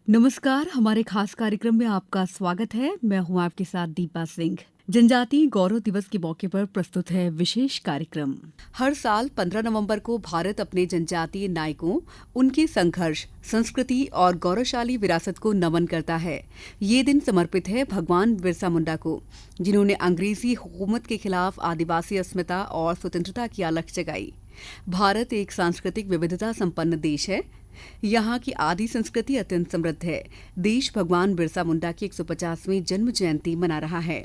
नमस्कार, हमारे खास कार्यक्रम में आपका स्वागत है। मैं हूं आपके साथ दीपा सिंह। जनजातीय गौरव दिवस के मौके पर प्रस्तुत है विशेष कार्यक्रम। हर साल 15 नवंबर को भारत अपने जनजातीय नायकों, उनके संघर्ष, संस्कृति और गौरवशाली विरासत को नमन करता है। ये दिन समर्पित है भगवान बिरसा मुंडा को, जिन्होंने अंग्रेजी हुकूमत के खिलाफ आदिवासी अस्मिता और स्वतंत्रता की अलख जगाई। भारत एक सांस्कृतिक विविधता संपन्न देश है। यहाँ की आदि संस्कृति अत्यंत समृद्ध है। देश भगवान बिरसा मुंडा की 150वीं जन्म जयंती मना रहा है।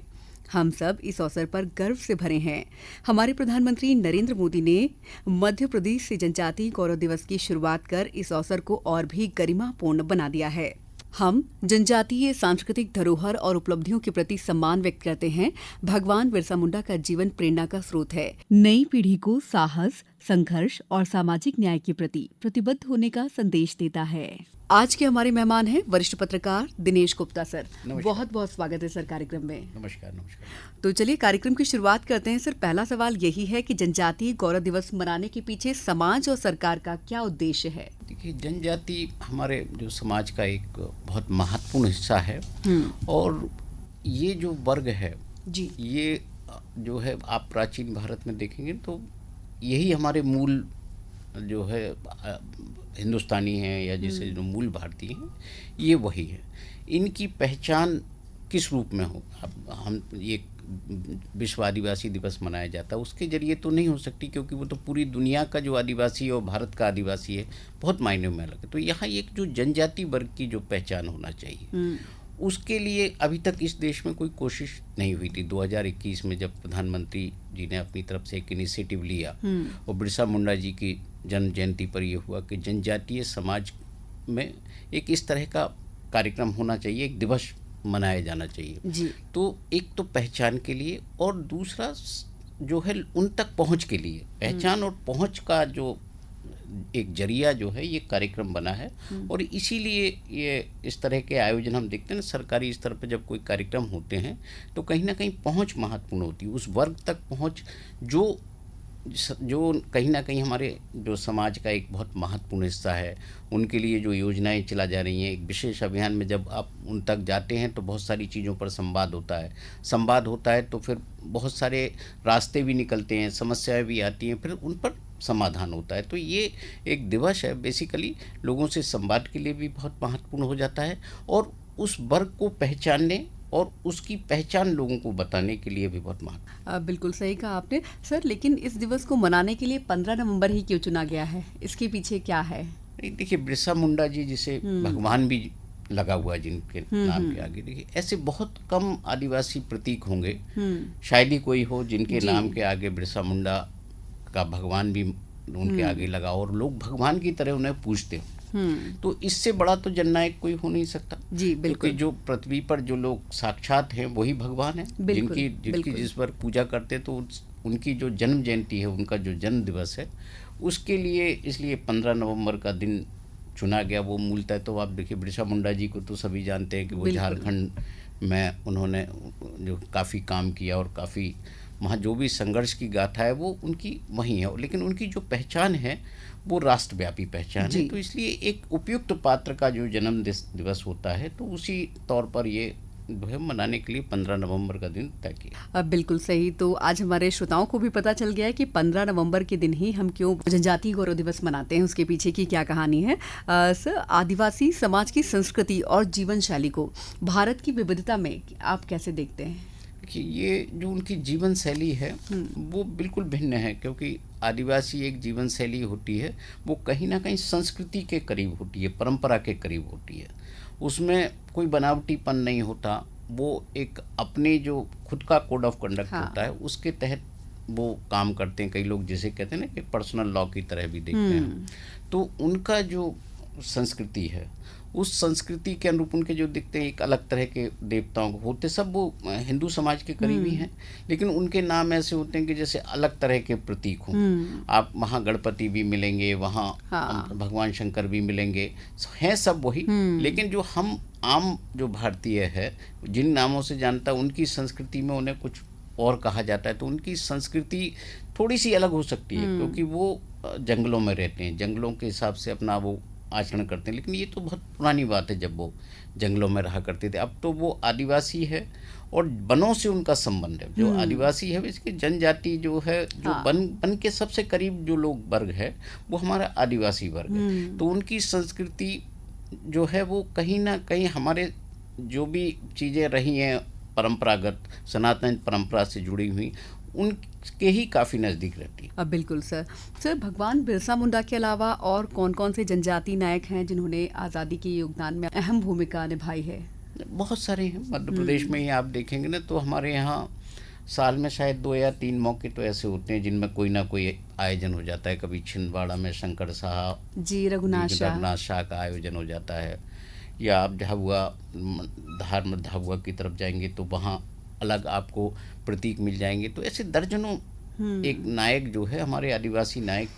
हम सब इस अवसर पर गर्व से भरे हैं। हमारे प्रधानमंत्री नरेंद्र मोदी ने मध्य प्रदेश से जनजातीय गौरव दिवस की शुरुआत कर इस अवसर को और भी गरिमापूर्ण बना दिया है। हम जनजातीय सांस्कृतिक धरोहर और उपलब्धियों के प्रति सम्मान व्यक्त करते हैं। भगवान बिरसा मुंडा का जीवन प्रेरणा का स्रोत है। नई पीढ़ी को साहस, संघर्ष और सामाजिक न्याय के प्रति प्रतिबद्ध होने का संदेश देता है। आज के हमारे मेहमान हैं वरिष्ठ पत्रकार दिनेश गुप्ता सर। बहुत बहुत स्वागत है सर कार्यक्रम में। नमस्कार। नमस्कार। तो चलिए कार्यक्रम की शुरुआत करते हैं। सर, पहला सवाल यही है कि जनजातीय गौरव दिवस मनाने के पीछे समाज और सरकार का क्या उद्देश्य है? देखिए, जनजाति हमारे जो समाज का एक बहुत महत्वपूर्ण हिस्सा है और ये जो वर्ग है जी, ये जो है आप प्राचीन भारत में देखेंगे तो यही हमारे मूल जो है हिंदुस्तानी हैं या जैसे जो मूल भारतीय हैं, ये वही है। इनकी पहचान किस रूप में हो? अब हम ये विश्व आदिवासी दिवस मनाया जाता है, उसके जरिए तो नहीं हो सकती, क्योंकि वो तो पूरी दुनिया का जो आदिवासी है और भारत का आदिवासी है, बहुत मायने में अलग है। तो यहाँ एक जो जनजाति वर्ग की जो पहचान होना चाहिए, उसके लिए अभी तक इस देश में कोई कोशिश नहीं हुई थी। 2021 में जब प्रधानमंत्री जी ने अपनी तरफ से एक इनिशिएटिव लिया और बिरसा मुंडा जी की जन्म जयंती पर यह हुआ कि जनजातीय समाज में एक इस तरह का कार्यक्रम होना चाहिए, एक दिवस मनाया जाना चाहिए जी। तो एक तो पहचान के लिए और दूसरा जो है उन तक पहुंच के लिए, पहचान और पहुंच का जो एक जरिया जो है ये कार्यक्रम बना है। और इसीलिए ये इस तरह के आयोजन हम देखते हैं ना, सरकारी स्तर पर जब कोई कार्यक्रम होते हैं तो कहीं ना कहीं पहुंच महत्वपूर्ण होती है, उस वर्ग तक पहुंच जो कहीं ना कहीं हमारे जो समाज का एक बहुत महत्वपूर्ण हिस्सा है। उनके लिए जो योजनाएं चला जा रही हैं, एक विशेष अभियान में जब आप उन तक जाते हैं तो बहुत सारी चीज़ों पर संवाद होता है तो फिर बहुत सारे रास्ते भी निकलते हैं, समस्याएं भी आती हैं, फिर उन पर समाधान होता है। तो ये एक दिवस है, बेसिकली लोगों से संवाद के लिए भी बहुत महत्वपूर्ण हो जाता है और उस वर्ग को पहचानने और उसकी पहचान लोगों को बताने के लिए भी बहुत महत्व। बिल्कुल सही कहा आपने सर। लेकिन इस दिवस को मनाने के लिए 15 नवंबर ही क्यों चुना गया है? इसके पीछे क्या है? देखिए, बिरसा मुंडा जी जिसे भगवान भी लगा हुआ है जिनके नाम के आगे, देखिए ऐसे बहुत कम आदिवासी प्रतीक होंगे, शायद ही कोई हो जिनके नाम के आगे बिरसा मुंडा का भगवान भी उनके आगे लगा और लोग भगवान की तरह उन्हें पूजते हो। तो इससे बड़ा तो जननायक कोई हो नहीं सकता जी, बिल्कुल। क्योंकि जो पृथ्वी पर जो लोग साक्षात हैं वही भगवान है, जिनकी जिस पर पूजा करते, तो उनकी जो जन्म जयंती है, उनका जो जन्म दिवस है, उसके लिए इसलिए 15 नवंबर का दिन चुना गया। वो मूलतः तो आप देखिए, बिरसा मुंडा जी को तो सभी जानते हैं कि वो झारखंड में उन्होंने जो काफ़ी काम किया और काफ़ी वहाँ जो भी संघर्ष की गाथा है वो उनकी वहीं है, लेकिन उनकी जो पहचान है वो राष्ट्रव्यापी पहचान है। तो इसलिए एक उपयुक्त पात्र का जो जन्म दिवस होता है तो उसी तौर पर ये जो है मनाने के लिए 15 नवंबर का दिन तय किया। बिल्कुल सही। तो आज हमारे श्रोताओं को भी पता चल गया है कि 15 नवंबर के दिन ही हम क्यों जनजातीय गौरव दिवस मनाते हैं, उसके पीछे की क्या कहानी है। सर, आदिवासी समाज की संस्कृति और जीवन शैली को भारत की विविधता में आप कैसे देखते हैं? कि ये जो उनकी जीवन शैली है वो बिल्कुल भिन्न है, क्योंकि आदिवासी एक जीवन शैली होती है वो कहीं ना कहीं संस्कृति के करीब होती है, परंपरा के करीब होती है। उसमें कोई बनावटीपन नहीं होता, वो एक अपने जो खुद का कोड ऑफ कंडक्ट होता है उसके तहत वो काम करते हैं। कई लोग जिसे कहते हैं ना कि पर्सनल लॉ की तरह भी देखते हैं। तो उनका जो संस्कृति है, उस संस्कृति के अनुरूप उनके जो दिखते हैं एक अलग तरह के देवताओं को होते, सब वो हिंदू समाज के करीबी हैं, लेकिन उनके नाम ऐसे होते हैं कि जैसे अलग तरह के प्रतीक हों। आप वहाँ गणपति भी मिलेंगे, वहाँ भगवान शंकर भी मिलेंगे, हैं सब वही, लेकिन जो हम आम जो भारतीय है जिन नामों से जानता है उनकी संस्कृति में उन्हें कुछ और कहा जाता है। तो उनकी संस्कृति थोड़ी सी अलग हो सकती है, क्योंकि वो जंगलों में रहते हैं, जंगलों के हिसाब से अपना वो आचरण करते हैं, लेकिन ये तो बहुत पुरानी बात है जब वो जंगलों में रहा करते थे। अब तो वो आदिवासी है और वनों से उनका संबंध है। जो आदिवासी है इसकी जनजाति जो है, जो हाँ। वन के सबसे करीब जो लोग वर्ग है वो हमारा आदिवासी वर्ग है। तो उनकी संस्कृति जो है वो कहीं ना कहीं हमारे जो भी चीज़ें रही हैं परंपरागत सनातन परंपरा से जुड़ी हुई, उनके ही काफ़ी नज़दीक रहती है। अब बिल्कुल सर। सर, भगवान बिरसा मुंडा के अलावा और कौन-कौन से जनजाति नायक हैं जिन्होंने आज़ादी के योगदान में अहम भूमिका निभाई है? बहुत सारे हैं। मध्य प्रदेश में ही आप देखेंगे ना तो हमारे यहाँ साल में शायद 2 या 3 मौके तो ऐसे होते हैं जिनमें कोई ना कोई आयोजन हो जाता है। कभी छिंदवाड़ा में शंकर साहब जी, रघुनाथ शाह का आयोजन हो जाता है, या आप झाबुआ की तरफ जाएंगे तो वहाँ अलग आपको प्रतीक मिल जाएंगे। तो ऐसे दर्जनों एक नायक जो है हमारे आदिवासी नायक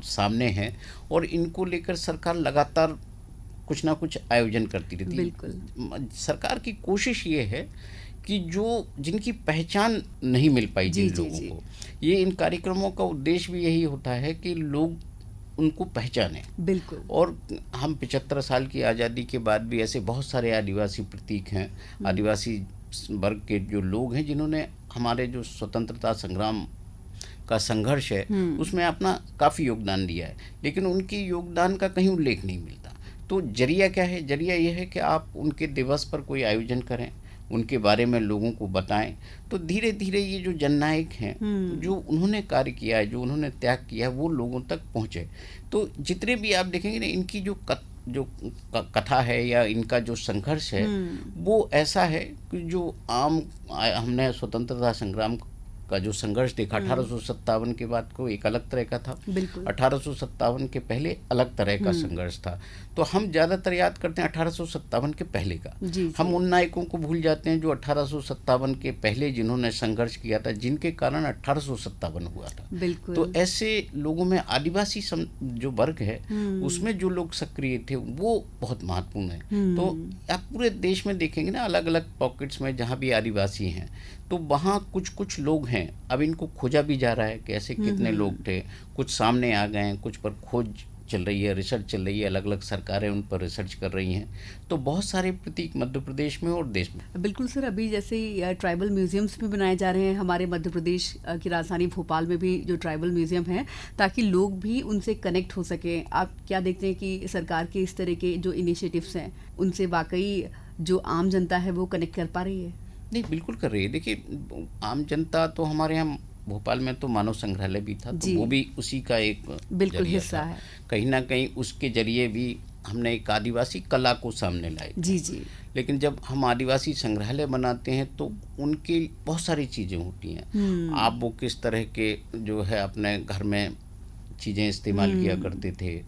सामने हैं, और इनको लेकर सरकार लगातार कुछ ना कुछ आयोजन करती रहती है। बिल्कुल। सरकार की कोशिश ये है कि जो जिनकी पहचान नहीं मिल पाई जी, जिन जी, लोगों जी। को, ये इन कार्यक्रमों का उद्देश्य भी यही होता है कि लोग उनको पहचानें। बिल्कुल। और हम 75 साल की आज़ादी के बाद भी ऐसे बहुत सारे आदिवासी प्रतीक हैं, आदिवासी वर्ग के जो लोग हैं जिन्होंने हमारे जो स्वतंत्रता संग्राम का संघर्ष है उसमें अपना काफ़ी योगदान दिया है, लेकिन उनकी योगदान का कहीं उल्लेख नहीं मिलता। तो जरिया क्या है? जरिया यह है कि आप उनके दिवस पर कोई आयोजन करें, उनके बारे में लोगों को बताएं, तो धीरे धीरे ये जो जननायक हैं, जो उन्होंने कार्य किया है, जो उन्होंने त्याग किया है, वो लोगों तक पहुँचे। तो जितने भी आप देखेंगे ना, इनकी जो कथा है या इनका जो संघर्ष है वो ऐसा है कि जो हमने स्वतंत्रता संग्राम का जो संघर्ष देखा 1857 के बाद को एक अलग तरह का था, बिल्कुल। 1857 के पहले अलग तरह का संघर्ष था। तो हम ज़्यादातर याद करते हैं 1857 के पहले का। जी, हम उन नायकों को भूल जाते हैं जो 1857 के पहले जिन्होंने संघर्ष किया था, जिनके कारण 1857 हुआ था। बिल्कुल। तो ऐसे लोगों में आदिवासी जो वर्ग है उसमें जो लोग सक्रिय थे वो बहुत महत्वपूर्ण है। तो आप पूरे देश में देखेंगे ना, अलग अलग पॉकेट्स में जहाँ भी आदिवासी हैं तो वहाँ कुछ कुछ लोग हैं। अब इनको खोजा भी जा रहा है कि ऐसे कितने लोग थे, कुछ सामने आ गए हैं, कुछ पर खोज चल रही है, रिसर्च चल रही है, अलग अलग सरकारें उन पर रिसर्च कर रही हैं। तो बहुत सारे प्रतीक मध्य प्रदेश में और देश में। बिल्कुल सर, अभी जैसे ट्राइबल म्यूजियम्स भी बनाए जा रहे हैं हमारे मध्य प्रदेश की राजधानी भोपाल में भी जो ट्राइबल म्यूजियम है, ताकि लोग भी उनसे कनेक्ट हो सकें। आप क्या देखते हैं कि सरकार के इस तरह के जो इनिशिएटिव्स हैं उनसे वाकई जो आम जनता है वो कनेक्ट कर पा रही है? नहीं, बिल्कुल कर रही है। देखिए, आम जनता तो हमारे यहाँ भोपाल में तो मानव संग्रहालय भी था, तो वो भी उसी का एक बिल्कुल जरिया हिस्सा था। है। कहीं ना कहीं उसके जरिए भी हमने एक आदिवासी कला को सामने लाए। जी जी। लेकिन जब हम आदिवासी संग्रहालय बनाते हैं तो उनकी बहुत सारी चीज़ें होती हैं। आप वो किस तरह के जो है अपने घर में चीज़ें इस्तेमाल किया करते थे,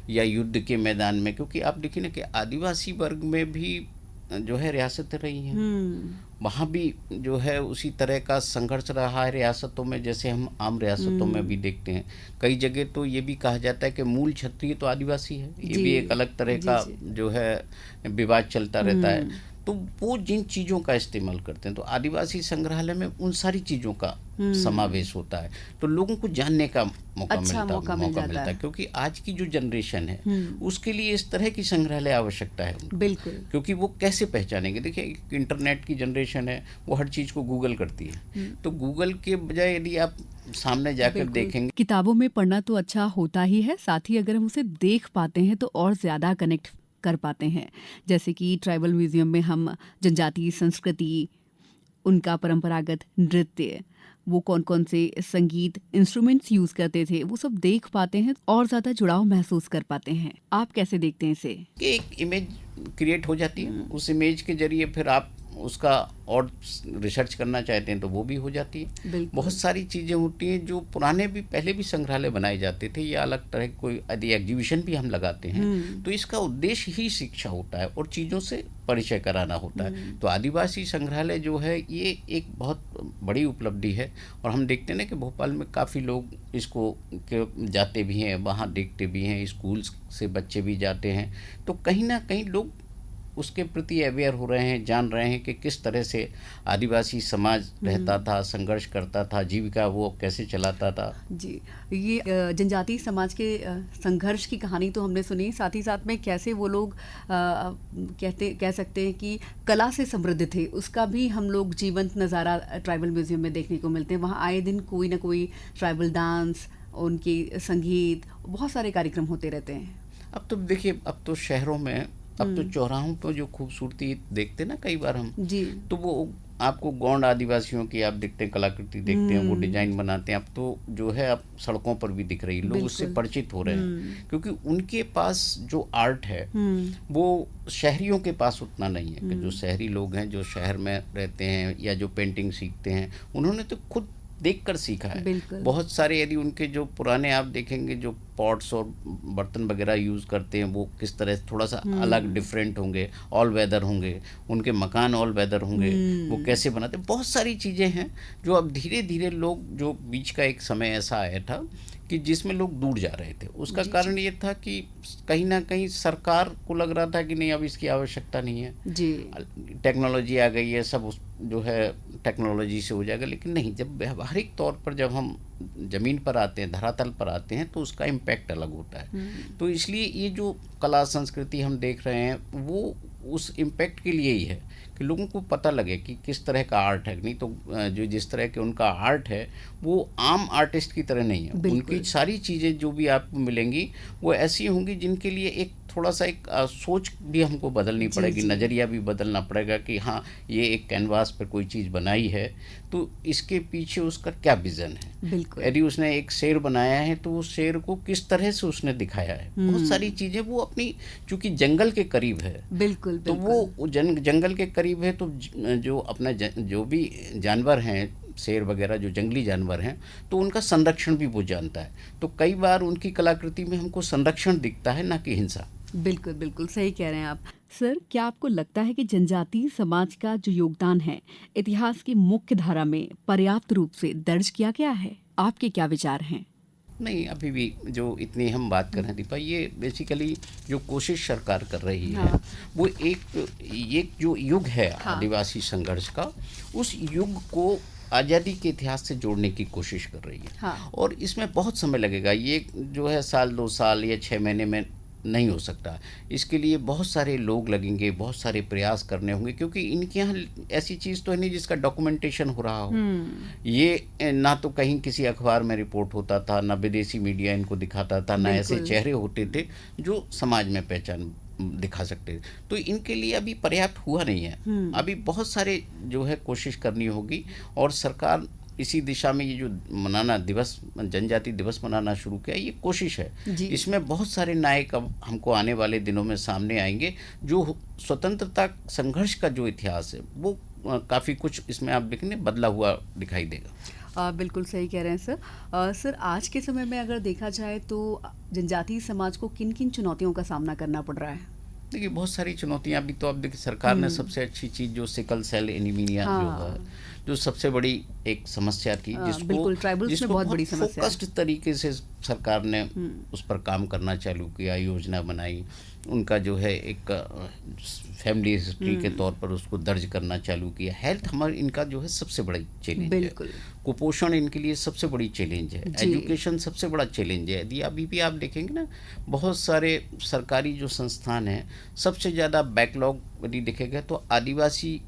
या युद्ध के मैदान में, क्योंकि आप देखिए ना कि आदिवासी वर्ग में भी जो है रियासतें रही हैं, वहाँ भी जो है उसी तरह का संघर्ष रहा है रियासतों में, जैसे हम आम रियासतों में भी देखते हैं। कई जगह तो ये भी कहा जाता है कि मूल क्षत्रिय तो आदिवासी है। ये भी एक अलग तरह का जो है विवाद चलता रहता है। तो वो जिन चीज़ों का इस्तेमाल करते हैं, तो आदिवासी संग्रहालय में उन सारी चीज़ों का समावेश होता है, तो लोगों को जानने का मौका मिलता है। क्योंकि आज की जो जनरेशन है उसके लिए इस तरह की संग्रहालय आवश्यकता है उनको। बिल्कुल। क्योंकि वो कैसे पहचानेंगे? देखिए, इंटरनेट की जनरेशन है, वो हर चीज़ को गूगल करती है। तो गूगल के बजाय यदि आप सामने जाकर देखेंगे। किताबों में पढ़ना तो अच्छा होता ही है, साथ ही अगर हम उसे देख पाते हैं तो और ज़्यादा कनेक्ट कर पाते हैं। जैसे कि ट्राइबल म्यूजियम में हम जनजातीय संस्कृति, उनका परंपरागत नृत्य, वो कौन कौन से संगीत इंस्ट्रूमेंट्स यूज करते थे, वो सब देख पाते हैं और ज़्यादा जुड़ाव महसूस कर पाते हैं। आप कैसे देखते हैं इसे? एक इमेज क्रिएट हो जाती है, उस इमेज के जरिए फिर आप उसका और रिसर्च करना चाहते हैं तो वो भी हो जाती है। बहुत सारी चीज़ें होती हैं जो पुराने भी पहले भी संग्रहालय बनाए जाते थे, या अलग तरह कोई यदि एग्जीबिशन भी हम लगाते हैं तो इसका उद्देश्य ही शिक्षा होता है और चीज़ों से परिचय कराना होता है। तो आदिवासी संग्रहालय जो है ये एक बहुत बड़ी उपलब्धि है, और हम देखते हैं ना कि भोपाल में काफ़ी लोग इसको जाते भी हैं, वहाँ देखते भी हैं, स्कूल से बच्चे भी जाते हैं। तो कहीं ना कहीं लोग उसके प्रति अवेयर हो रहे हैं, जान रहे हैं कि किस तरह से आदिवासी समाज रहता था, संघर्ष करता था, जीविका वो कैसे चलाता था। जी, ये जनजातीय समाज के संघर्ष की कहानी तो हमने सुनी, साथ ही साथ में कैसे वो लोग कह सकते हैं कि कला से समृद्ध थे, उसका भी हम लोग जीवंत नज़ारा ट्राइबल म्यूजियम में देखने को मिलते हैं। वहाँ आए दिन कोई ना कोई ट्राइबल डांस, उनकी संगीत, बहुत सारे कार्यक्रम होते रहते हैं। अब तो देखिए, अब तो शहरों में, अब तो चौराहों पर जो खूबसूरती देखते ना कई बार हम, जी, तो वो आपको गौंड आदिवासियों की आप देखते हैं, कलाकृति देखते हैं, वो डिजाइन बनाते हैं। अब तो जो है अब सड़कों पर भी दिख रही है, लोग उससे परिचित हो रहे हैं, क्योंकि उनके पास जो आर्ट है वो शहरियों के पास उतना नहीं है। कि जो शहरी लोग हैं, जो शहर में रहते हैं या जो पेंटिंग सीखते हैं, उन्होंने तो खुद देखकर सीखा है। बहुत सारे यदि उनके जो पुराने आप देखेंगे, जो पॉट्स और बर्तन वगैरह यूज़ करते हैं, वो किस तरह से थोड़ा सा अलग डिफरेंट होंगे, ऑल वेदर होंगे, उनके मकान ऑल वेदर होंगे, वो कैसे बनाते हैं। बहुत सारी चीज़ें हैं जो अब धीरे धीरे लोग, जो बीच का एक समय ऐसा आया था कि जिसमें लोग दूर जा रहे थे। उसका कारण ये था कि कहीं ना कहीं सरकार को लग रहा था कि नहीं, अब इसकी आवश्यकता नहीं है, जी, टेक्नोलॉजी आ गई है, सब जो है टेक्नोलॉजी से हो जाएगा। लेकिन नहीं, जब व्यावहारिक तौर पर जब हम ज़मीन पर आते हैं, धरातल पर आते हैं, तो उसका इम्पैक्ट अलग होता है। तो इसलिए ये जो कला संस्कृति हम देख रहे हैं, वो उस इम्पैक्ट के लिए ही है कि लोगों को पता लगे कि किस तरह का आर्ट है। नहीं तो जो जिस तरह के उनका आर्ट है वो आम आर्टिस्ट की तरह नहीं है। उनकी सारी चीज़ें जो भी आपको मिलेंगी वो ऐसी होंगी जिनके लिए एक थोड़ा सा एक सोच भी हमको बदलनी पड़ेगी, नज़रिया भी बदलना पड़ेगा कि हाँ, ये एक कैनवास पर कोई चीज़ बनाई है तो इसके पीछे उसका क्या विज़न है। यदि उसने एक शेर बनाया है तो उस शेर को किस तरह से उसने दिखाया है। बहुत सारी चीज़ें वो अपनी, चूँकि जंगल के करीब है, बिल्कुल, तो वो जंगल के करीब है, तो जो अपना जो भी जानवर हैं, शेर वगैरह जो जंगली जानवर हैं, तो उनका संरक्षण भी वो जानता है। तो कई बार उनकी कलाकृति में हमको संरक्षण दिखता है, ना कि हिंसा। बिल्कुल, बिल्कुल सही कह रहे हैं आप। सर, क्या आपको लगता है कि जनजातीय समाज का जो योगदान है, इतिहास की मुख्य धारा में पर्याप्त रूप से दर्ज किया गया है? आपके क्या विचार हैं? नहीं, अभी भी जो इतनी हम बात कर रहे हैं दीपा, ये बेसिकली जो कोशिश सरकार कर रही है, वो एक जो युग है आदिवासी संघर्ष का, उस युग को आज़ादी के इतिहास से जोड़ने की कोशिश कर रही है। और इसमें बहुत समय लगेगा। ये जो है साल 2 साल या 6 महीने में नहीं हो सकता। इसके लिए बहुत सारे लोग लगेंगे, बहुत सारे प्रयास करने होंगे, क्योंकि इनके यहाँ ऐसी चीज़ तो है नहीं जिसका डॉक्यूमेंटेशन हो रहा हो। ये ना तो कहीं किसी अखबार में रिपोर्ट होता था, ना विदेशी मीडिया इनको दिखाता था, ना ऐसे चेहरे होते थे जो समाज में पहचान दिखा सकते। तो इनके लिए अभी पर्याप्त हुआ नहीं है। अभी बहुत सारे जो है कोशिश करनी होगी, और सरकार इसी दिशा में ये जो मनाना दिवस, जनजाति दिवस मनाना शुरू किया, ये कोशिश है। इसमें बहुत सारे नायक अब हमको आने वाले दिनों में सामने आएंगे, जो स्वतंत्रता संघर्ष का जो इतिहास है वो काफ़ी कुछ इसमें आप देखेंगे बदला हुआ दिखाई देगा। बिल्कुल सही कह रहे हैं सर। सर, आज के समय में अगर देखा जाए तो जनजातीय समाज को किन किन चुनौतियों का सामना करना पड़ रहा है? देखिए, बहुत सारी चुनौतियां। अभी तो आप देखिए, सरकार ने सबसे अच्छी चीज़ जो सिकल सेल एनीमिया जो है, जो सबसे बड़ी एक समस्या थी, जिसको बहुत बड़ी फोकस्ड तरीके से सरकार ने उस पर काम करना चालू किया, योजना बनाई, उनका जो है एक फैमिली हिस्ट्री के तौर पर उसको दर्ज करना चालू किया। हेल्थ हमारे इनका जो है सबसे बड़ा चैलेंज है। कुपोषण इनके लिए सबसे बड़ी चैलेंज है। एजुकेशन सबसे बड़ा चैलेंज है। यदि अभी भी आप देखेंगे ना, बहुत सारे सरकारी जो संस्थान हैं, सबसे ज़्यादा बैकलॉग यदि दिखेगा तो आदिवासी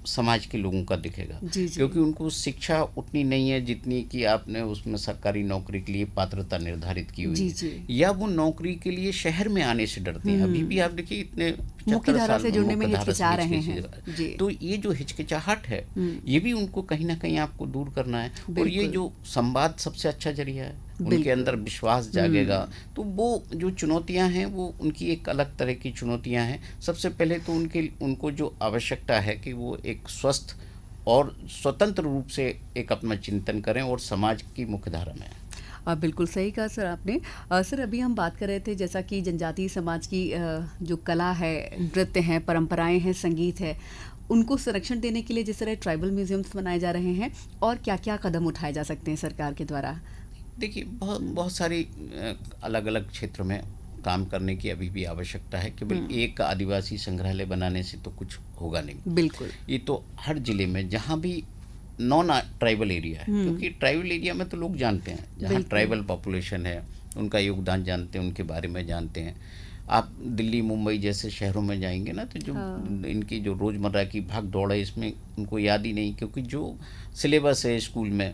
समाज के लोगों का दिखेगा, क्योंकि उनको शिक्षा उतनी नहीं है जितनी कि आपने उसमें सरकारी नौकरी के लिए पात्रता निर्धारित की हुई है, या वो नौकरी के लिए शहर में आने से डरते हैं। अभी भी आप देखिए, इतने 75 साल से जुड़ने में हिचकिचा रहे हैं। तो ये जो हिचकिचाहट है, ये भी उनको कहीं ना कहीं आपको दूर करना है। और ये जो संवाद सबसे अच्छा जरिया है, उनके अंदर विश्वास जागेगा। तो वो जो चुनौतियां हैं, वो उनकी एक अलग तरह की चुनौतियां हैं। सबसे पहले तो उनको जो आवश्यकता है कि वो एक स्वस्थ और स्वतंत्र रूप से एक अपना चिंतन करें और समाज की मुख्यधारा में। बिल्कुल सही कहा सर आपने। सर, अभी हम बात कर रहे थे जैसा कि जनजातीय समाज की जो कला है, नृत्य हैं, परंपराएं हैं, संगीत है, उनको संरक्षण देने के लिए जिस तरह ट्राइबल म्यूजियम्स बनाए जा रहे हैं, और क्या क्या कदम उठाए जा सकते हैं सरकार के द्वारा? देखिए, बहुत सारी अलग अलग क्षेत्र में काम करने की अभी भी आवश्यकता है। केवल एक आदिवासी संग्रहालय बनाने से तो कुछ होगा नहीं। बिल्कुल। ये तो हर जिले में जहाँ भी नॉन ट्राइबल एरिया है, क्योंकि ट्राइबल एरिया में तो लोग जानते हैं, जहाँ ट्राइबल पॉपुलेशन है उनका योगदान जानते हैं, उनके बारे में जानते हैं। आप दिल्ली मुंबई जैसे शहरों में जाएंगे ना, तो जो इनकी जो रोज़मर्रा की भाग दौड़ है इसमें उनको याद ही नहीं, क्योंकि जो सिलेबस है स्कूल में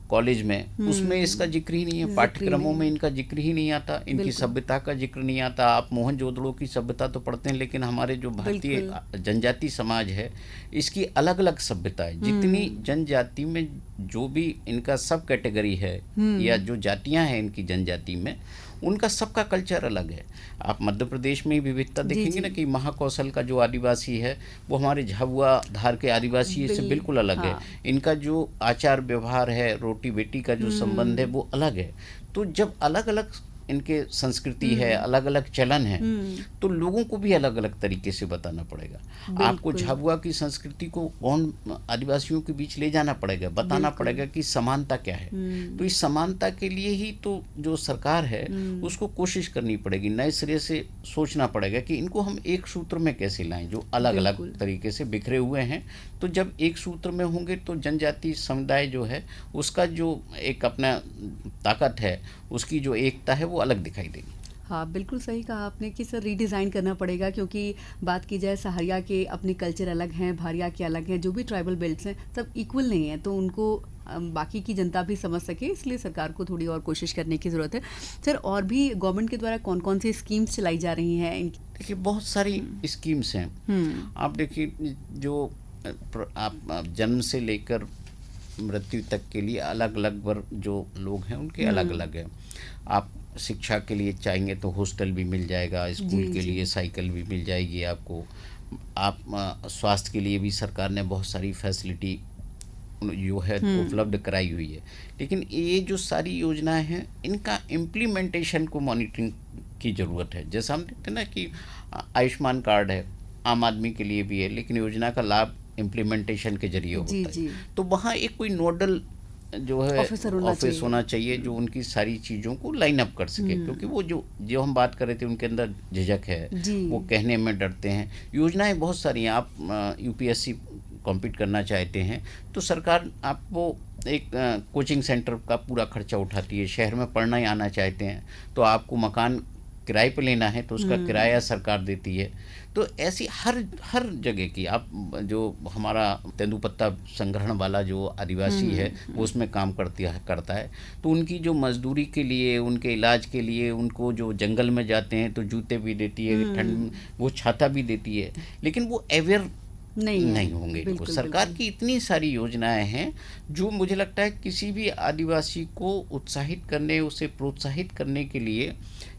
कॉलेज में उसमें इसका जिक्र ही नहीं है, पाठ्यक्रमों में इनका जिक्र ही नहीं आता, इनकी सभ्यता का जिक्र नहीं आता। आप मोहनजोदड़ो की सभ्यता तो पढ़ते हैं, लेकिन हमारे जो भारतीय जनजाति समाज है इसकी अलग अलग सभ्यता है। जितनी जनजाति में जो भी इनका सब कैटेगरी है या जो जातियां हैं इनकी जनजाति में, उनका सबका कल्चर अलग है। आप मध्य प्रदेश में ही विविधता देखेंगे ना, कि महाकौशल का जो आदिवासी है वो हमारे झाबुआ धार के आदिवासी से बिल्कुल अलग है। इनका जो आचार व्यवहार है, रोटी बेटी का जो संबंध है वो अलग है। तो जब अलग अलग इनके संस्कृति है, अलग अलग चलन है, तो लोगों को भी अलग अलग तरीके से बताना पड़ेगा। आपको झाबुआ की संस्कृति को आदिवासियों के बीच ले जाना पड़ेगा, बताना पड़ेगा कि समानता क्या है। तो इस समानता के लिए ही तो जो सरकार है उसको कोशिश करनी पड़ेगी, नए सिरे से सोचना पड़ेगा कि इनको हम एक सूत्र में कैसे लाएं, जो अलग अलग तरीके से बिखरे हुए हैं। तो जब एक सूत्र में होंगे तो जनजाति समुदाय जो है उसका जो एक अपना ताकत है, उसकी जो एकता है वो अलग दिखाई देगी। हाँ, बिल्कुल सही कहा आपने कि सर रीडिज़ाइन करना पड़ेगा, क्योंकि बात की जाए सहारिया के अपने कल्चर अलग हैं, भारिया के अलग हैं, जो भी ट्राइबल बेल्ट्स हैं सब इक्वल नहीं है, तो उनको बाकी की जनता भी समझ सके, इसलिए सरकार को थोड़ी और कोशिश करने की ज़रूरत है। सर, और भी गवर्नमेंट के द्वारा कौन कौन सी स्कीम्स चलाई जा रही हैं? देखिए बहुत सारी स्कीम्स हैं। आप देखिए जो आप जन्म से लेकर मृत्यु तक के लिए अलग अलग वर्ग जो लोग हैं उनके अलग अलग है। आप शिक्षा के लिए चाहेंगे तो हॉस्टल भी मिल जाएगा, स्कूल के लिए साइकिल भी मिल जाएगी आपको। आप स्वास्थ्य के लिए भी सरकार ने बहुत सारी फैसिलिटी जो है उपलब्ध कराई हुई है। लेकिन ये जो सारी योजनाएं हैं इनका इम्प्लीमेंटेशन को मॉनिटरिंग की ज़रूरत है। जैसा हम देखते हैं ना कि आयुष्मान कार्ड है, आम आदमी के लिए भी है, लेकिन योजना का लाभ इम्प्लीमेंटेशन के जरिए होता है। तो वहाँ एक कोई नोडल जो है ऑफिस होना चाहिए जो उनकी सारी चीज़ों को लाइन अप कर सके, क्योंकि वो जो हम बात कर रहे थे उनके अंदर झिझक है, वो कहने में डरते हैं। योजनाएं बहुत सारी हैं। आप यूपीएससी कॉम्पीट करना चाहते हैं तो सरकार आपको एक कोचिंग सेंटर का पूरा खर्चा उठाती है। शहर में पढ़ना ही आना चाहते हैं तो आपको मकान किराए पे लेना है तो उसका किराया सरकार देती है। तो ऐसी हर जगह की आप जो हमारा तेंदुपत्ता संग्रहण वाला जो आदिवासी है वो उसमें काम करता है तो उनकी जो मजदूरी के लिए, उनके इलाज के लिए, उनको जो जंगल में जाते हैं तो जूते भी देती है, ठंड वो छाता भी देती है, लेकिन वो अवेयर नहीं होंगे। बिल्कुल, सरकार की इतनी सारी योजनाएं हैं जो मुझे लगता है किसी भी आदिवासी को उत्साहित करने, उसे प्रोत्साहित करने के लिए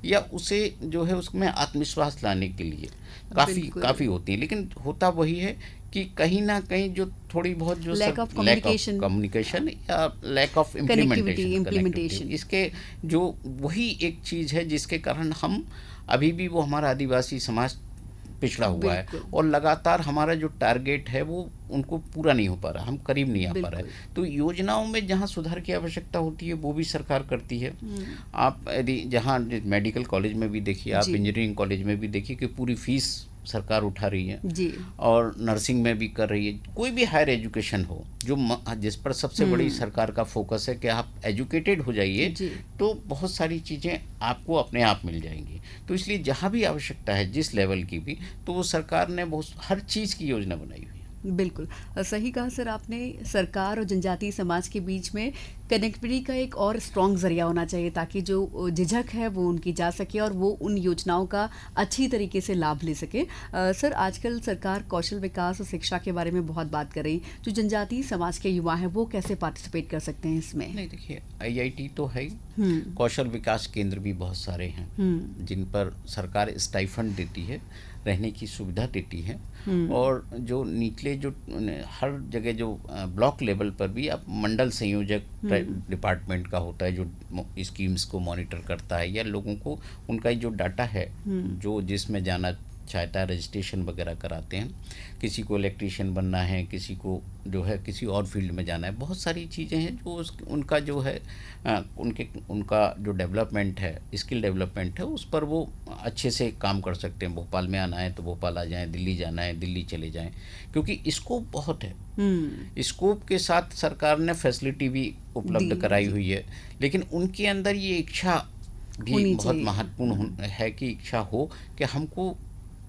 या उसे जो है उसमें आत्मविश्वास लाने के लिए काफ़ी होती है। लेकिन होता वही है कि कहीं ना कहीं जो थोड़ी बहुत जो लैक ऑफ कम्युनिकेशन या लैक ऑफ इम्प्लीमेंटेशन, इसके जो वही एक चीज़ है जिसके कारण हम अभी भी वो हमारा आदिवासी समाज पिछड़ा हुआ है और लगातार हमारा जो टारगेट है वो उनको पूरा नहीं हो पा रहा, हम करीब नहीं आ पा रहे। तो योजनाओं में जहाँ सुधार की आवश्यकता होती है वो भी सरकार करती है। आप यदि जहाँ मेडिकल कॉलेज में भी देखिए, आप इंजीनियरिंग कॉलेज में भी देखिए कि पूरी फीस सरकार उठा रही है जी। और नर्सिंग में भी कर रही है। कोई भी हायर एजुकेशन हो जो जिस पर सबसे बड़ी सरकार का फोकस है कि आप एजुकेटेड हो जाइए तो बहुत सारी चीज़ें आपको अपने आप मिल जाएंगी। तो इसलिए जहाँ भी आवश्यकता है जिस लेवल की भी, तो वो सरकार ने बहुत हर चीज़ की योजना बनाई हुई है। बिल्कुल सही कहा सर आपने। सरकार और जनजातीय समाज के बीच में कनेक्टिविटी का एक और स्ट्रॉन्ग जरिया होना चाहिए ताकि जो झिझक है वो उनकी जा सके और वो उन योजनाओं का अच्छी तरीके से लाभ ले सके। सर, आजकल सरकार कौशल विकास और शिक्षा के बारे में बहुत बात कर रही। जो जनजातीय समाज के युवा हैं वो कैसे पार्टिसिपेट कर सकते हैं इसमें? नहीं, देखिए IIT तो है, कौशल विकास केंद्र भी बहुत सारे हैं जिन पर सरकार स्टाइफंड देती है, रहने की सुविधा देती है। और जो निचले जो हर जगह जो ब्लॉक लेवल पर भी आप मंडल संयोजक डिपार्टमेंट का होता है जो स्कीम्स को मॉनिटर करता है या लोगों को उनका जो डाटा है जो जिसमें जाना सहायता रजिस्ट्रेशन वगैरह कराते हैं। किसी को इलेक्ट्रीशियन बनना है, किसी को जो है किसी और फील्ड में जाना है, बहुत सारी चीज़ें हैं जो उनका जो है उनका जो डेवलपमेंट है, स्किल डेवलपमेंट है, उस पर वो अच्छे से काम कर सकते हैं। भोपाल में आना है तो भोपाल आ जाएं, दिल्ली जाना है दिल्ली चले जाएं, क्योंकि स्कोप बहुत है। स्कोप के साथ सरकार ने फैसिलिटी भी उपलब्ध कराई हुई है, लेकिन उनके अंदर ये इच्छा भी बहुत महत्वपूर्ण है कि इच्छा हो कि हमको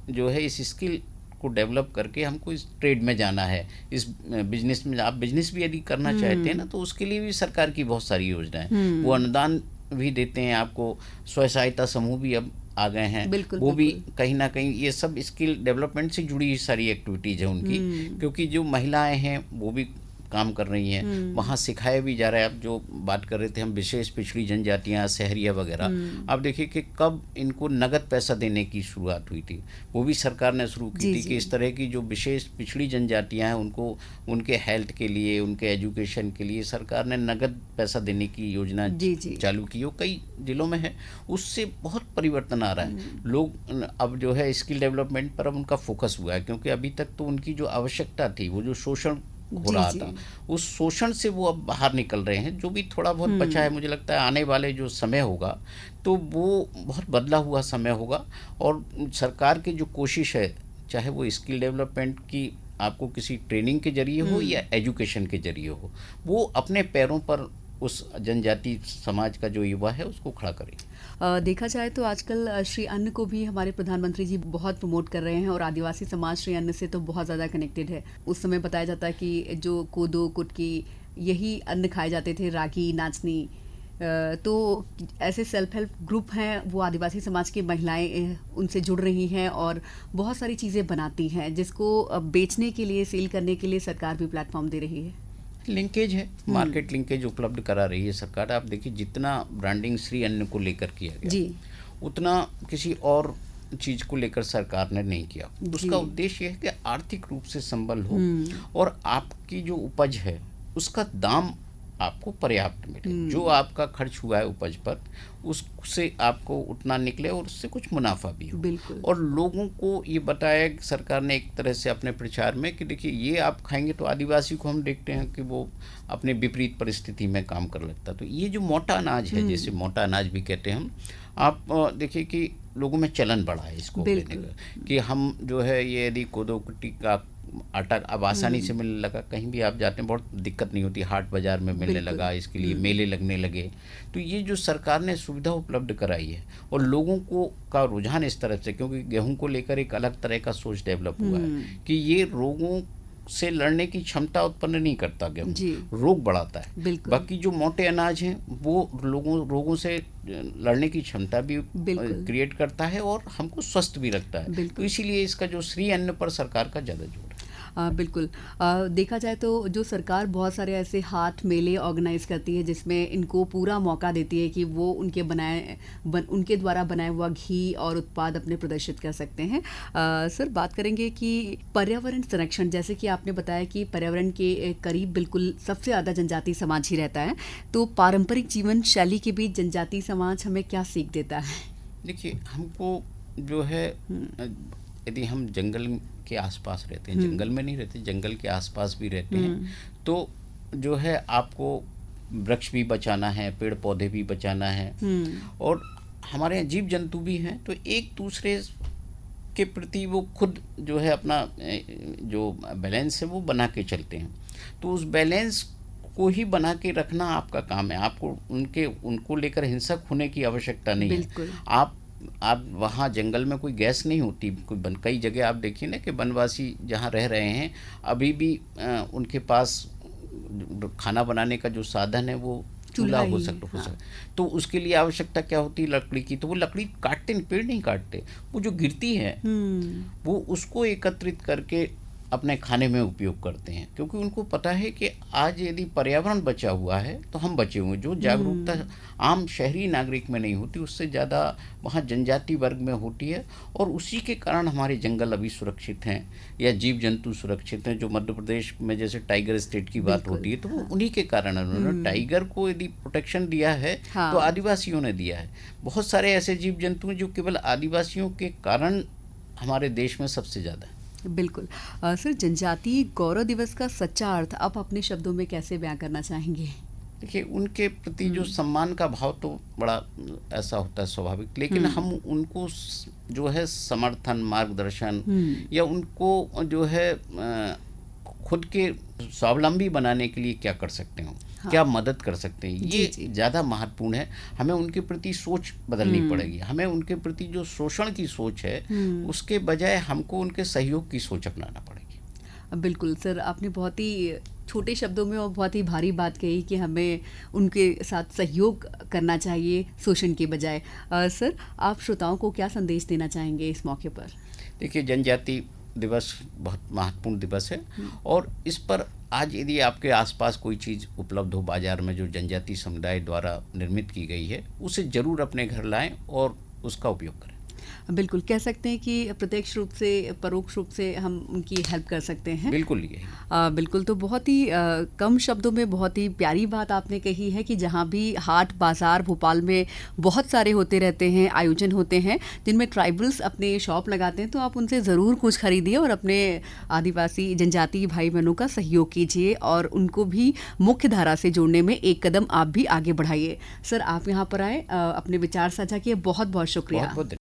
जो है इस स्किल को डेवलप करके हमको इस ट्रेड में जाना है, इस बिजनेस में। आप बिजनेस भी यदि करना चाहते हैं ना, तो उसके लिए भी सरकार की बहुत सारी योजनाएं, वो अनुदान भी देते हैं आपको। स्वयं सहायता समूह भी अब आ गए हैं, वो भी कहीं ना कहीं ये सब स्किल डेवलपमेंट से जुड़ी हुई सारी एक्टिविटीज़ है उनकी, क्योंकि जो महिलाएं हैं वो भी काम कर रही हैं, वहाँ सिखाया भी जा रहा है। अब जो बात कर रहे थे हम, विशेष पिछड़ी जनजातियाँ, शहरिया वगैरह, आप देखिए कि कब इनको नगद पैसा देने की शुरुआत हुई थी, वो भी सरकार ने शुरू की थी कि इस तरह की जो विशेष पिछड़ी जनजातियाँ हैं उनको उनके हेल्थ के लिए, उनके एजुकेशन के लिए सरकार ने नगद पैसा देने की योजना चालू की। वो कई जिलों में है, उससे बहुत परिवर्तन आ रहा है। लोग अब जो है स्किल डेवलपमेंट पर अब उनका फोकस हुआ है, क्योंकि अभी तक तो उनकी जो आवश्यकता थी, वो जो शोषण हो रहा था, उस शोषण से वो अब बाहर निकल रहे हैं। जो भी थोड़ा बहुत बचा है, मुझे लगता है आने वाले जो समय होगा तो वो बहुत बदला हुआ समय होगा। और सरकार की जो कोशिश है, चाहे वो स्किल डेवलपमेंट की आपको किसी ट्रेनिंग के जरिए हो या एजुकेशन के जरिए हो, वो अपने पैरों पर उस जनजाति समाज का जो युवा है उसको खड़ा करे। देखा जाए तो आजकल श्री अन्न को भी हमारे प्रधानमंत्री जी बहुत प्रमोट कर रहे हैं, और आदिवासी समाज श्री अन्न से तो बहुत ज़्यादा कनेक्टेड है। उस समय बताया जाता है कि जो कोदो कुटकी यही अन्न खाए जाते थे, रागी, नाचनी। तो ऐसे सेल्फ हेल्प ग्रुप हैं, वो आदिवासी समाज की महिलाएं उनसे जुड़ रही हैं और बहुत सारी चीज़ें बनाती हैं, जिसको बेचने के लिए, सेल करने के लिए सरकार भी प्लेटफॉर्म दे रही है। लिंकेज है, मार्केट लिंकेज उपलब्ध करा रही है सरकार। आप देखिए जितना ब्रांडिंग श्री अन्न को लेकर किया गया, उतना किसी और चीज़ को लेकर सरकार ने नहीं किया। उसका उद्देश्य यह है कि आर्थिक रूप से संबल हो और आपकी जो उपज है उसका दाम आपको पर्याप्त मिले। जो आपका खर्च हुआ है उपज पर, उससे आपको उतना निकले और उससे कुछ मुनाफा भी हो। और लोगों को ये बताया सरकार ने एक तरह से अपने प्रचार में कि देखिए ये आप खाएंगे तो आदिवासी को हम देखते हैं कि वो अपने विपरीत परिस्थिति में काम कर लगता। तो ये जो मोटा अनाज है, जैसे मोटा अनाज भी कहते हैं हम, आप देखिए कि लोगों में चलन बढ़ा है इसको लेने का, कि हम जो है ये यदि कोदो कुट्टी का आटा अब आसानी से मिलने लगा, कहीं भी आप जाते हैं बहुत दिक्कत नहीं होती, हाट बाजार में मिलने लगा, इसके लिए मेले लगने लगे। तो ये जो सरकार ने सुविधा उपलब्ध कराई है और लोगों को का रुझान इस तरफ से, क्योंकि गेहूं को लेकर एक अलग तरह का सोच डेवलप हुआ है कि ये रोगों से लड़ने की क्षमता उत्पन्न नहीं करता, गेहूं रोग बढ़ाता है। बाकी जो मोटे अनाज हैं वो रोगों से लड़ने की क्षमता भी क्रिएट करता है और हमको स्वस्थ भी रखता है। तो इसीलिए इसका जो श्री अन्न पर सरकार का ज़्यादा जोर है। बिल्कुल। देखा जाए तो जो सरकार बहुत सारे ऐसे हाट मेले ऑर्गेनाइज करती है, जिसमें इनको पूरा मौका देती है कि वो उनके द्वारा बनाया हुआ घी और उत्पाद अपने प्रदर्शित कर सकते हैं। सर, बात करेंगे कि पर्यावरण संरक्षण, जैसे कि आपने बताया कि पर्यावरण के करीब बिल्कुल सबसे ज़्यादा जनजातीय समाज ही रहता है, तो पारंपरिक जीवन शैली के बीच जनजातीय समाज हमें क्या सीख देता है? देखिए, हमको जो है यदि हम जंगल के आसपास रहते हैं, जंगल में नहीं रहते, जंगल के आसपास भी रहते हैं, तो जो है आपको वृक्ष भी बचाना है, पेड़ पौधे भी बचाना है, और हमारे यहाँ जीव जंतु भी हैं। तो एक दूसरे के प्रति वो खुद जो है अपना जो बैलेंस है वो बना के चलते हैं। तो उस बैलेंस को ही बना के रखना आपका काम है। आपको उनको लेकर हिंसक होने की आवश्यकता नहीं है। आप वहाँ जंगल में कोई गैस नहीं होती, कई जगह आप देखिए ना कि वनवासी जहाँ रह रहे हैं अभी भी उनके पास खाना बनाने का जो साधन है वो चूल्हा हो सकता। तो उसके लिए आवश्यकता क्या होती है? लकड़ी की। तो वो लकड़ी काटते नहीं, पेड़ नहीं काटते, वो जो गिरती है वो उसको एकत्रित करके अपने खाने में उपयोग करते हैं, क्योंकि उनको पता है कि आज यदि पर्यावरण बचा हुआ है तो हम बचे हुए। जो जागरूकता आम शहरी नागरिक में नहीं होती, उससे ज़्यादा वहाँ जनजाति वर्ग में होती है, और उसी के कारण हमारे जंगल अभी सुरक्षित हैं या जीव जंतु सुरक्षित हैं। जो मध्य प्रदेश में जैसे टाइगर स्टेट की बात होती है, तो वो उन्हीं के कारण उन्होंने टाइगर को यदि प्रोटेक्शन दिया है तो आदिवासियों ने दिया है। बहुत सारे ऐसे जीव जंतु हैं जो केवल आदिवासियों के कारण हमारे देश में सबसे ज़्यादा है। बिल्कुल। सर, जनजातीय गौरव दिवस का सच्चा अर्थ आप अपने शब्दों में कैसे बयां करना चाहेंगे? देखिए, उनके प्रति जो सम्मान का भाव तो बड़ा ऐसा होता है स्वाभाविक, लेकिन हम उनको जो है समर्थन, मार्गदर्शन या उनको जो है खुद के स्वावलंबी बनाने के लिए क्या कर सकते हो, क्या मदद कर सकते हैं, जी, ये जी। ज़्यादा महत्वपूर्ण है। हमें उनके प्रति सोच बदलनी पड़ेगी। हमें उनके प्रति जो शोषण की सोच है उसके बजाय हमको उनके सहयोग की सोच अपनाना पड़ेगी। बिल्कुल सर, आपने बहुत ही छोटे शब्दों में और बहुत ही भारी बात कही कि हमें उनके साथ सहयोग करना चाहिए शोषण के बजाय। सर, आप श्रोताओं को क्या संदेश देना चाहेंगे इस मौके पर? देखिए, जनजाति दिवस बहुत महत्वपूर्ण दिवस है और इस पर आज यदि आपके आसपास कोई चीज़ उपलब्ध हो बाज़ार में जो जनजाति समुदाय द्वारा निर्मित की गई है, उसे ज़रूर अपने घर लाएं और उसका उपयोग करें। बिल्कुल, कह सकते हैं कि प्रत्यक्ष रूप से, परोक्ष रूप से हम उनकी हेल्प कर सकते हैं। बिल्कुल यही। बिल्कुल, तो बहुत ही कम शब्दों में बहुत ही प्यारी बात आपने कही है कि जहाँ भी हाट बाज़ार भोपाल में बहुत सारे होते रहते हैं, आयोजन होते हैं जिनमें ट्राइबल्स अपने शॉप लगाते हैं, तो आप उनसे ज़रूर कुछ खरीदिए और अपने आदिवासी जनजातीय भाई बहनों का सहयोग कीजिए और उनको भी मुख्य धारा से जोड़ने में एक कदम आप भी आगे बढ़ाइए। सर, आप यहाँ पर आए, अपने विचार साझा किए, बहुत बहुत शुक्रिया। बहुत बहुत